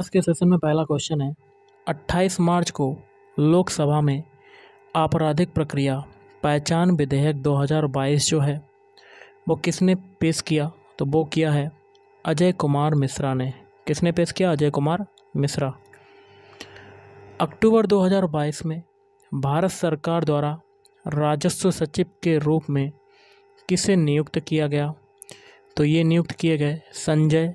आज के सेशन में पहला क्वेश्चन है 28 मार्च को लोकसभा में आपराधिक प्रक्रिया पहचान विधेयक 2022 जो है वो किसने पेश किया? तो वो किया है अजय कुमार मिश्रा ने। किसने पेश किया? अजय कुमार मिश्रा। अक्टूबर 2022 में भारत सरकार द्वारा राजस्व सचिव के रूप में किसे नियुक्त किया गया? तो ये नियुक्त किए गए संजय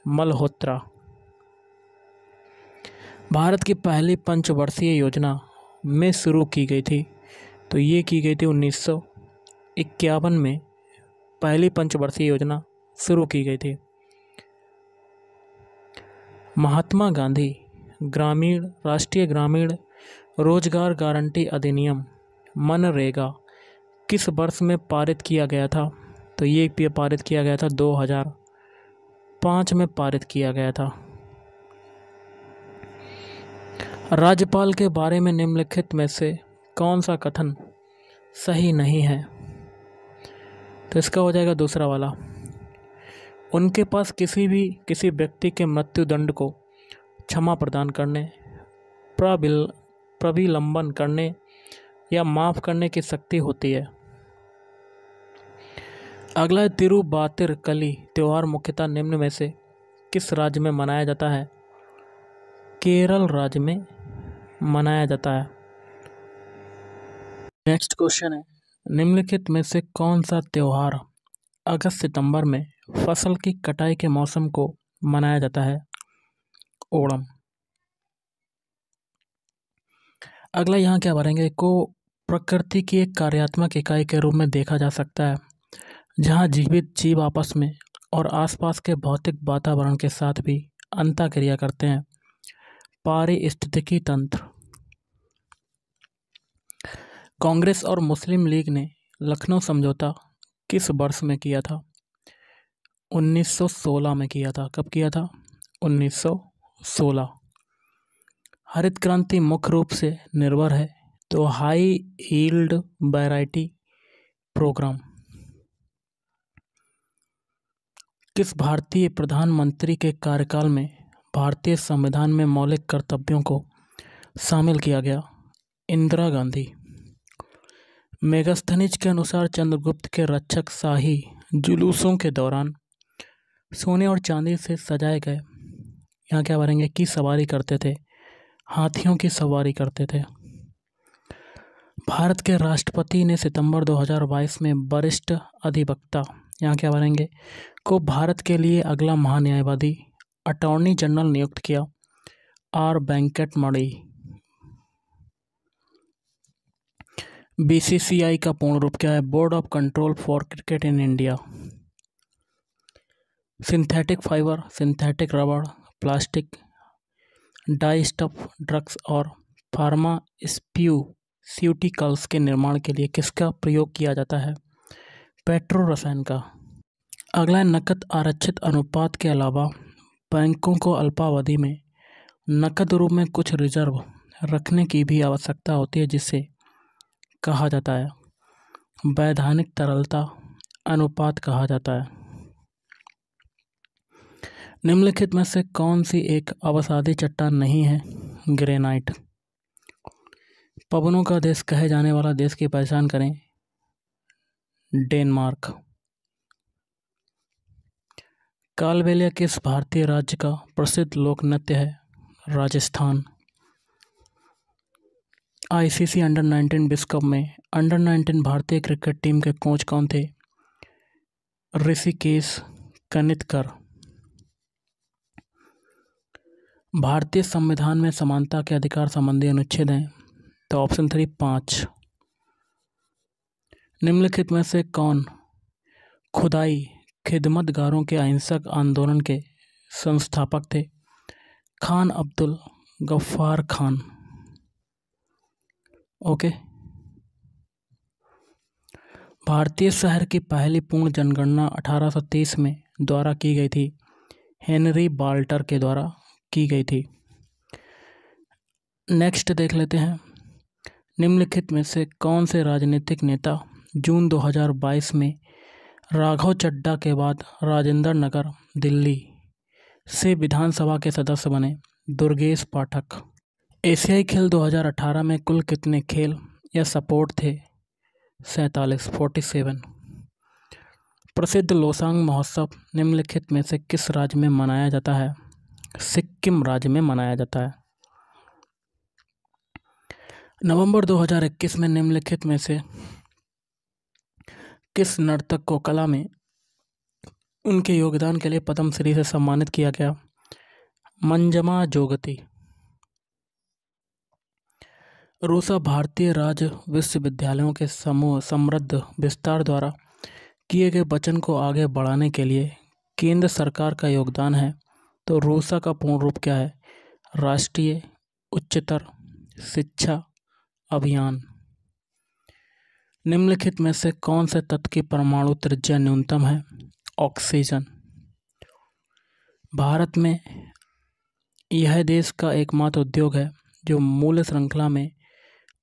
मल्होत्रा। भारत की पहली पंचवर्षीय योजना में शुरू की गई थी, तो ये की गई थी 1951 में पहली पंचवर्षीय योजना शुरू की गई थी। महात्मा गांधी राष्ट्रीय ग्रामीण रोजगार गारंटी अधिनियम मनरेगा किस वर्ष में पारित किया गया था? तो ये पारित किया गया था 2005 में पारित किया गया था। राज्यपाल के बारे में निम्नलिखित में से कौन सा कथन सही नहीं है? तो इसका हो जाएगा दूसरा वाला। उनके पास किसी व्यक्ति के मृत्युदंड को क्षमा प्रदान करने, प्रविलंबन करने या माफ़ करने की शक्ति होती है। अगला तिरुवातिरकली त्यौहार मुख्यतः निम्न में से किस राज्य में मनाया जाता है? केरल राज्य में मनाया जाता है। नेक्स्ट क्वेश्चन है निम्नलिखित में से कौन सा त्यौहार अगस्त सितंबर में फसल की कटाई के मौसम को मनाया जाता है? ओणम। अगला यहाँ क्या भरेंगे? को प्रकृति की एक कार्यात्मक इकाई के रूप में देखा जा सकता है जहाँ जीवित जीव आपस में और आसपास के भौतिक वातावरण के साथ भी अंतःक्रिया करते हैं। पारिस्थितिकी तंत्र। कांग्रेस और मुस्लिम लीग ने लखनऊ समझौता किस वर्ष में किया था? 1916 में किया था। कब किया था? 1916। हरित क्रांति मुख्य रूप से निर्भर है तो हाई यील्ड वैरायटी प्रोग्राम। किस भारतीय प्रधानमंत्री के कार्यकाल में भारतीय संविधान में मौलिक कर्तव्यों को शामिल किया गया? इंदिरा गांधी। मेगास्थनीज के अनुसार चंद्रगुप्त के रक्षक शाही जुलूसों के दौरान सोने और चांदी से सजाए गए, यहाँ क्या भरेंगे, की सवारी करते थे? हाथियों की सवारी करते थे। भारत के राष्ट्रपति ने सितंबर 2022 में वरिष्ठ अधिवक्ता, यहाँ क्या भरेंगे, को भारत के लिए अगला महान्यायवादी अटॉर्नी जनरल नियुक्त किया? आर वेंकटमणि। बीसीसीआई का पूर्ण रूप क्या है? Board of control for cricket in India. Synthetic fibre, synthetic रबड़, प्लास्टिक, डाई स्टफ ड्रग्स और फार्मास्यूटिकल्स के निर्माण के लिए किसका प्रयोग किया जाता है? पेट्रो रसायन का। अगला नकद आरक्षित अनुपात के अलावा बैंकों को अल्पावधि में नकद रूप में कुछ रिजर्व रखने की भी आवश्यकता होती है, जिसे कहा जाता है वैधानिक तरलता अनुपात कहा जाता है। निम्नलिखित में से कौन सी एक अवसादी चट्टान नहीं है? ग्रेनाइट। पवनों का देश कहे जाने वाला देश की पहचान करें? डेनमार्क। कालबेलिया किस भारतीय राज्य का प्रसिद्ध लोक नृत्य है? राजस्थान। आईसीसी अंडर 19 विश्व कप में अंडर 19 भारतीय क्रिकेट टीम के कोच कौन थे? ऋषिकेश कनितकर। भारतीय संविधान में समानता के अधिकार संबंधी अनुच्छेद हैं? तो ऑप्शन 3 5। निम्नलिखित में से कौन खुदाई खिदमतगारों के अहिंसक आंदोलन के संस्थापक थे? खान अब्दुल गफ्फार खान। ओके। भारतीय शहर की पहली पूर्ण जनगणना 1830 में द्वारा की गई थी। हेनरी बाल्टर के द्वारा की गई थी। नेक्स्ट देख लेते हैं निम्नलिखित में से कौन से राजनीतिक नेता जून 2022 में राघव चड्ढा के बाद राजेंद्र नगर दिल्ली से विधानसभा के सदस्य बने दुर्गेश पाठक। एशियाई खेल 2018 में कुल कितने खेल या स्पोर्ट थे? 47। प्रसिद्ध लोसांग महोत्सव निम्नलिखित में से किस राज्य में मनाया जाता है? सिक्किम राज्य में मनाया जाता है। नवंबर 2021 में निम्नलिखित में से किस नर्तक को कला में उनके योगदान के लिए पद्मश्री से सम्मानित किया गया? मंजमा जोगती। रूसा भारतीय राज्य विश्वविद्यालयों के समूह समृद्ध विस्तार द्वारा किए गए वचन को आगे बढ़ाने के लिए केंद्र सरकार का योगदान है, तो रूसा का पूर्ण रूप क्या है? राष्ट्रीय उच्चतर शिक्षा अभियान। निम्नलिखित में से कौन से तत्व की परमाणु त्रिज्या न्यूनतम है? ऑक्सीजन। भारत में यह देश का एकमात्र उद्योग है जो मूल्य श्रृंखला में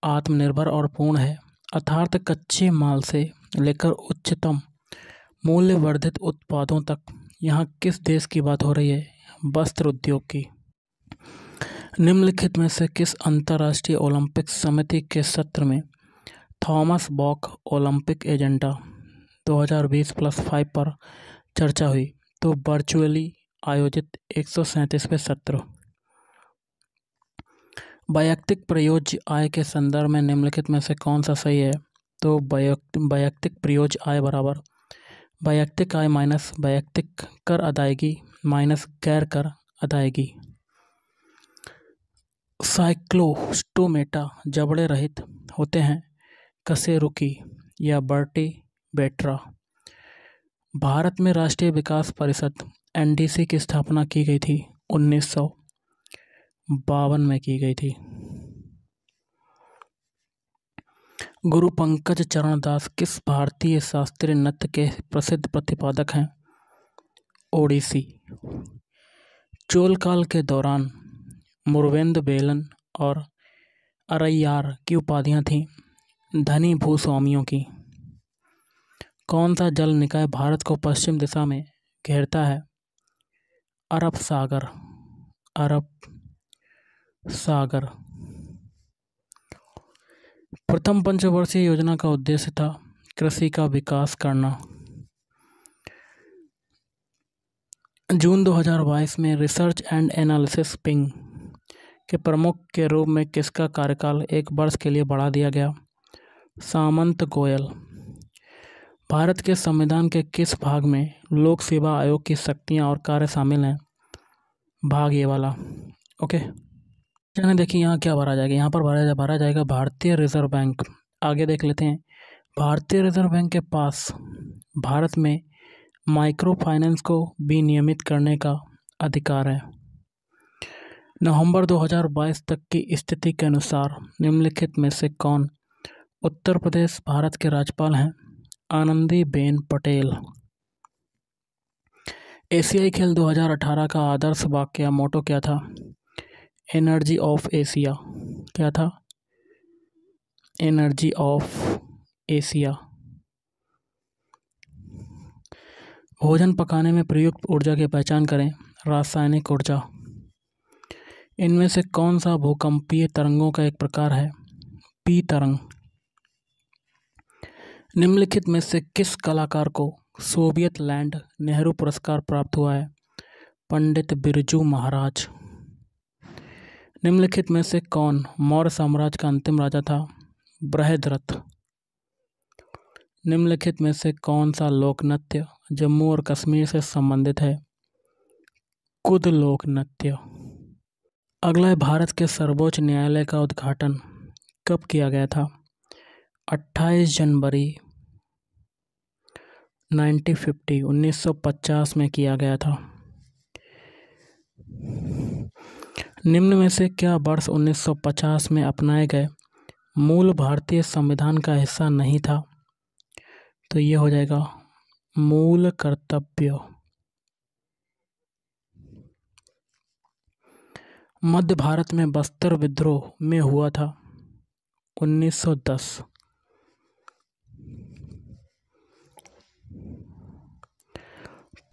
आत्मनिर्भर और पूर्ण है, अर्थात कच्चे माल से लेकर उच्चतम मूल्य वर्धित उत्पादों तक। यहाँ किस देश की बात हो रही है? वस्त्र उद्योग की। निम्नलिखित में से किस अंतर्राष्ट्रीय ओलंपिक समिति के सत्र में थॉमस बॉक ओलंपिक एजेंडा 2020+5 पर चर्चा हुई? तो वर्चुअली आयोजित 137वें सत्र। वैयक्तिक प्रयोज्य आय के संदर्भ में निम्नलिखित में से कौन सा सही है? तो वैयक्तिक प्रयोज्य आय बराबर वैयक्तिक आय माइनस वैयक्तिक कर अदायगी माइनस गैर कर अदायगी। साइक्लोस्टोमेटा जबड़े रहित होते हैं, कशेरुकी या वर्टिब्रेटा। भारत में राष्ट्रीय विकास परिषद एनडीसी की स्थापना की गई थी 1952 में की गई थी। गुरु पंकज चरण दास किस भारतीय शास्त्रीय नृत्य के प्रसिद्ध प्रतिपादक हैं? ओडिसी। चोल काल के दौरान मुरवेंद बेलन और अरैयार की उपाधियां थीं धनी भूस्वामियों की। कौन सा जल निकाय भारत को पश्चिम दिशा में घेरता है? अरब सागर। अरब सागर। प्रथम पंचवर्षीय योजना का उद्देश्य था कृषि का विकास करना। जून 2022 में रिसर्च एंड एनालिसिस विंग के प्रमुख के रूप में किसका कार्यकाल 1 वर्ष के लिए बढ़ा दिया गया? सामंत गोयल। भारत के संविधान के किस भाग में लोक सेवा आयोग की शक्तियां और कार्य शामिल हैं? भाग ये वाला। ओके, चलिए देखिए यहाँ क्या भरा जाएगा। यहाँ पर भरा जाएगा भारतीय रिजर्व बैंक। आगे देख लेते हैं। भारतीय रिजर्व बैंक के पास भारत में माइक्रो फाइनेंस को विनियमित करने का अधिकार है। नवंबर 2022 तक की स्थिति के अनुसार निम्नलिखित में से कौन उत्तर प्रदेश भारत के राज्यपाल हैं? आनंदीबेन पटेल। एशियाई खेल 2018 का आदर्श वाक्य मोटो क्या था? Energy of Asia. क्या था? Energy of Asia. भोजन पकाने में प्रयुक्त ऊर्जा की पहचान करें। रासायनिक ऊर्जा। इनमें से कौन सा भूकंपीय तरंगों का एक प्रकार है? पी तरंग। निम्नलिखित में से किस कलाकार को सोवियत लैंड नेहरू पुरस्कार प्राप्त हुआ है? पंडित बिरजू महाराज। निम्नलिखित में से कौन मौर्य साम्राज्य का अंतिम राजा था? बृहद्रथ। निम्नलिखित में से कौन सा लोक नृत्य जम्मू और कश्मीर से संबंधित है? कुद लोक नृत्य। अगला है, भारत के सर्वोच्च न्यायालय का उद्घाटन कब किया गया था? 28 जनवरी 1950 में किया गया था। निम्न में से क्या वर्ष 1950 में अपनाए गए मूल भारतीय संविधान का हिस्सा नहीं था? तो ये हो जाएगा मूल कर्तव्य। मध्य भारत में बस्तर विद्रोह में हुआ था 1910।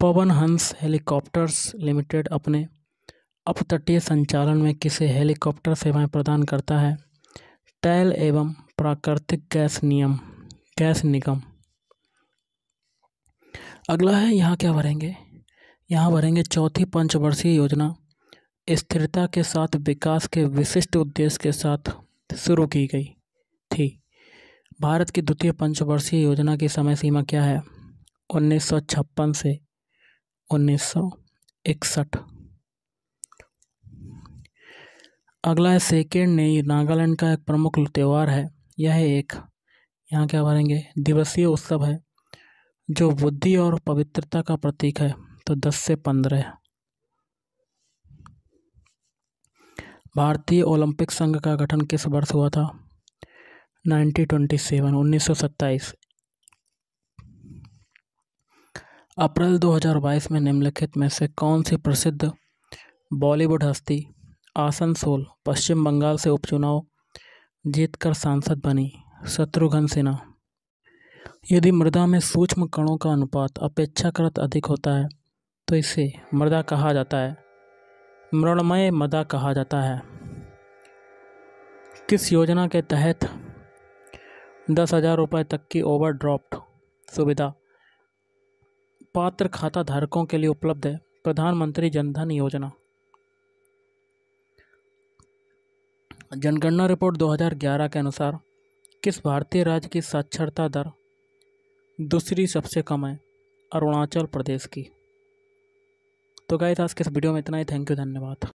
पवन हंस हेलीकॉप्टर्स लिमिटेड अपने अपतटीय संचालन में किसे हेलीकॉप्टर सेवाएं प्रदान करता है? तेल एवं प्राकृतिक गैस निगम। अगला है, यहाँ क्या भरेंगे? यहाँ भरेंगे चौथी पंचवर्षीय योजना स्थिरता के साथ विकास के विशिष्ट उद्देश्य के साथ शुरू की गई थी। भारत की द्वितीय पंचवर्षीय योजना की समय सीमा क्या है? 1956 से 1961। अगला है, सेकेंड नई नागालैंड का एक प्रमुख त्यौहार है। यह एक, यहाँ क्या भरेंगे, दिवसीय उत्सव है जो बुद्धि और पवित्रता का प्रतीक है, तो 10 से 15। भारतीय ओलंपिक संघ का गठन किस वर्ष हुआ था? 1927। अप्रैल 2022 में निम्नलिखित में से कौन सी प्रसिद्ध बॉलीवुड हस्ती आसनसोल पश्चिम बंगाल से उपचुनाव जीतकर सांसद बनी? शत्रुघ्न सिन्हा। यदि मृदा में सूक्ष्म कणों का अनुपात अपेक्षाकृत अधिक होता है तो इसे मृदा कहा जाता है, मृणमय मृदा कहा जाता है। किस योजना के तहत 10,000 रुपये तक की ओवरड्राफ्ट सुविधा पात्र खाता धारकों के लिए उपलब्ध है? प्रधानमंत्री जनधन योजना। जनगणना रिपोर्ट 2011 के अनुसार किस भारतीय राज्य की साक्षरता दर दूसरी सबसे कम है? अरुणाचल प्रदेश की। तो गाइस, आज के इस वीडियो में इतना ही। थैंक यू, धन्यवाद।